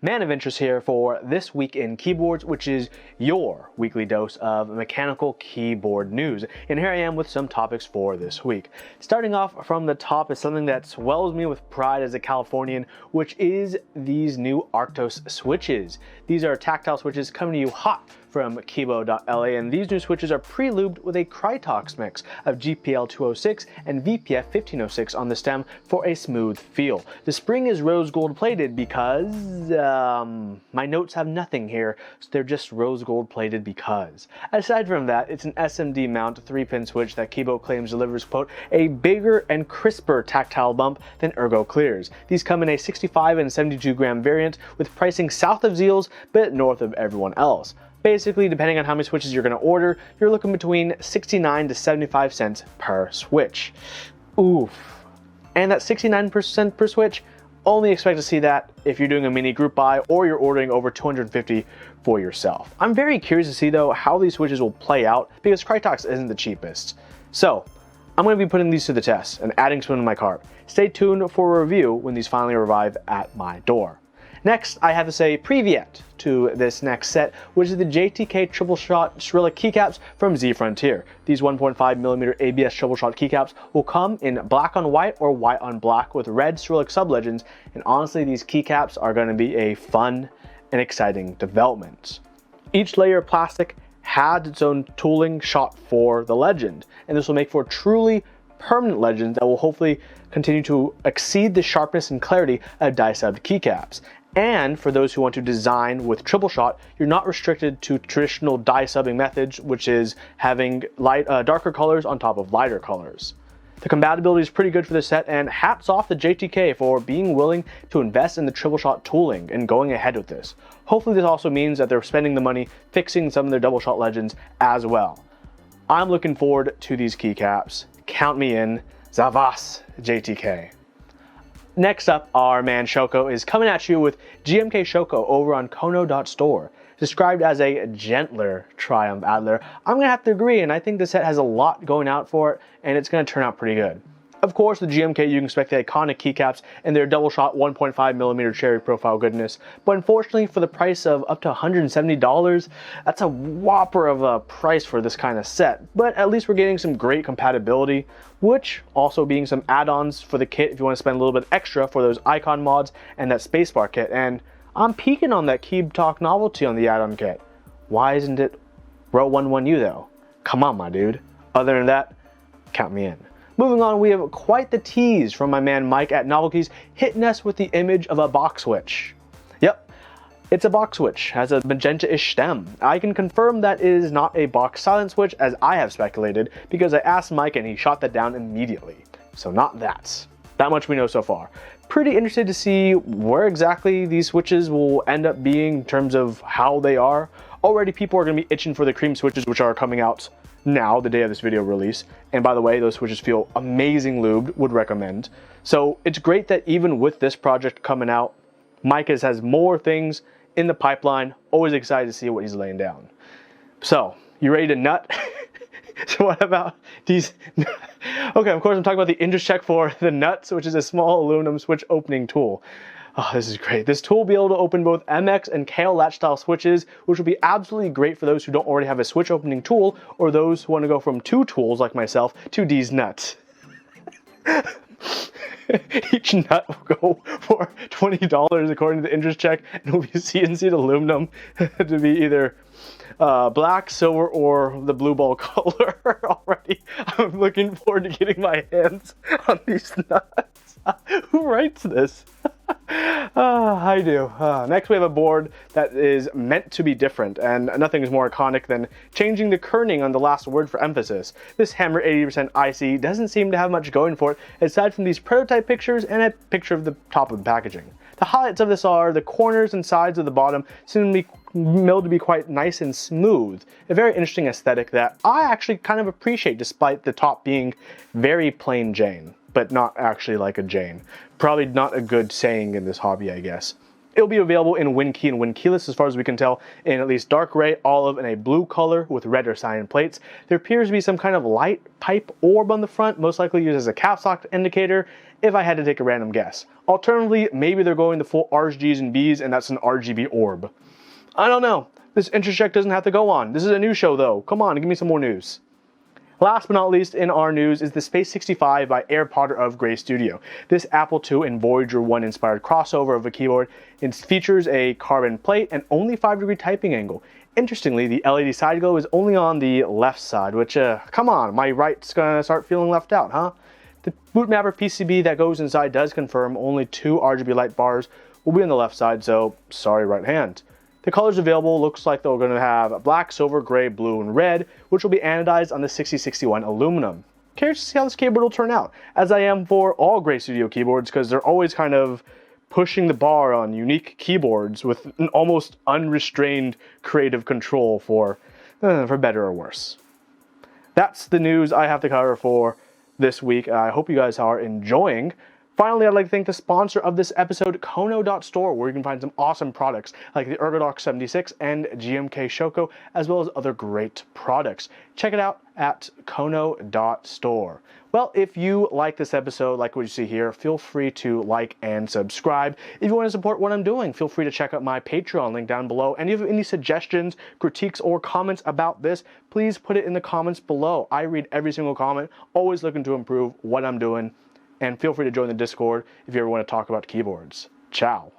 Man of Interest here for This Week in Keyboards, which is your weekly dose of mechanical keyboard news. And here I am with some topics for this week. Starting off from the top is something that swells me with pride as a Californian, which is these new Arctos switches. These are tactile switches coming to you hot from Kibo.la, and these new switches are pre-lubed with a Krytox mix of GPL 206 and VPF 1506 on the stem for a smooth feel. The spring is rose gold plated because my notes have nothing here, so they're just rose gold plated because. Aside from that, it's an SMD mount 3-pin switch that Kibo claims delivers, quote, a bigger and crisper tactile bump than Ergo clears. These come in a 65 and 72 gram variant with pricing south of Zeal's but north of everyone else. Basically, depending on how many switches you're going to order, you're looking between 69 to 75 cents per switch. Oof. And that 69% per switch, only expect to see that if you're doing a mini group buy or you're ordering over 250 for yourself. I'm very curious to see though how these switches will play out because Krytox isn't the cheapest. So I'm going to be putting these to the test and adding some to my cart. Stay tuned for a review when these finally arrive at my door. Next, I have to say previet to this next set, which is the JDK Triple Shot Cyrillic keycaps from Z Frontier. These 1.5mm ABS Triple Shot keycaps will come in black on white or white on black with red Cyrillic sublegends, and honestly, these keycaps are going to be a fun and exciting development. Each layer of plastic has its own tooling shot for the legend, and this will make for truly permanent legends that will hopefully continue to exceed the sharpness and clarity of die-subbed keycaps. And for those who want to design with triple shot, you're not restricted to traditional die subbing methods, which is having darker colors on top of lighter colors. The compatibility is pretty good for this set, and hats off to JDK for being willing to invest in the triple shot tooling and going ahead with this. Hopefully this also means that they're spending the money fixing some of their double shot legends as well. I'm looking forward to these keycaps. Count me in. Zavas, JDK. Next up, our man Shoko is coming at you with GMK Shoko over on kono.store. Described as a gentler Triumph Adler, I'm going to have to agree, and I think the set has a lot going out for it, and it's going to turn out pretty good. Of course, the GMK, you can expect the iconic keycaps and their double shot 1.5mm cherry profile goodness, but unfortunately for the price of up to $170, that's a whopper of a price for this kind of set, but at least we're getting some great compatibility, which also being some add-ons for the kit if you want to spend a little bit extra for those icon mods and that spacebar kit, and I'm peeking on that Keeb Talk novelty on the add-on kit. Why isn't it Row 11U though? Come on, my dude. Other than that, count me in. Moving on, we have quite the tease from my man Mike at Novelties hitting us with the image of a box switch. Yep, it's a box switch, has a magenta-ish stem. I can confirm that it is not a box silent switch as I have speculated because I asked Mike and he shot that down immediately. So not that. That much we know so far. Pretty interested to see where exactly these switches will end up being in terms of how they are. Already people are going to be itching for the cream switches which are coming out now, the day of this video release. And by the way, those switches feel amazing lubed, would recommend. So it's great that even with this project coming out, Mike has more things in the pipeline. Always excited to see what he's laying down. So, you ready to nut? So what about these? Okay, of course I'm talking about the interest check for the nuts, which is a small aluminum switch opening tool. Oh, this is great. This tool will be able to open both MX and KL latch style switches, which will be absolutely great for those who don't already have a switch opening tool, or those who want to go from 2 tools like myself to these nuts. Each nut will go for $20 according to the interest check, and it will be CNC'd aluminum to be either black, silver, or the blue ball color. Already, I'm looking forward to getting my hands on these nuts. Who writes this? I do. Next we have a board that is meant to be different, and nothing is more iconic than changing the kerning on the last word for emphasis. This Hammer 80% IC doesn't seem to have much going for it, aside from these prototype pictures and a picture of the top of the packaging. The highlights of this are the corners and sides of the bottom seem to be milled to be quite nice and smooth. A very interesting aesthetic that I actually kind of appreciate despite the top being very plain Jane, but not actually like a Jane. Probably not a good saying in this hobby, I guess. It'll be available in WinKey and WinKeyless as far as we can tell in at least dark gray, olive, and a blue color with red or cyan plates. There appears to be some kind of light pipe orb on the front, most likely used as a caps lock indicator if I had to take a random guess. Alternatively, maybe they're going the full RGs and Bs and that's an RGB orb. I don't know. This intro check doesn't have to go on. This is a news show though. Come on, give me some more news. Last but not least in our news is the Space 65 by Air Potter of Gray Studio. This Apple II and Voyager 1 inspired crossover of a keyboard. It features a carbon plate and only 5-degree typing angle. Interestingly, the LED side glow is only on the left side, which, come on, my right's gonna start feeling left out, huh? The boot mapper PCB that goes inside does confirm only 2 RGB light bars will be on the left side, so sorry right hand. The colors available looks like they're going to have black, silver, gray, blue, and red, which will be anodized on the 6061 aluminum. Curious to see how this keyboard will turn out, as I am for all Gray Studio keyboards, because they're always kind of pushing the bar on unique keyboards with an almost unrestrained creative control for better or worse. That's the news I have to cover for this week. I hope you guys are enjoying. Finally, I'd like to thank the sponsor of this episode, kono.store, where you can find some awesome products like the Ergodox 76 and GMK Shoko, as well as other great products. Check it out at kono.store. Well, if you like this episode, like what you see here, feel free to like and subscribe. If you want to support what I'm doing, feel free to check out my Patreon link down below. And if you have any suggestions, critiques, or comments about this, please put it in the comments below. I read every single comment, always looking to improve what I'm doing. And feel free to join the Discord if you ever want to talk about keyboards. Ciao.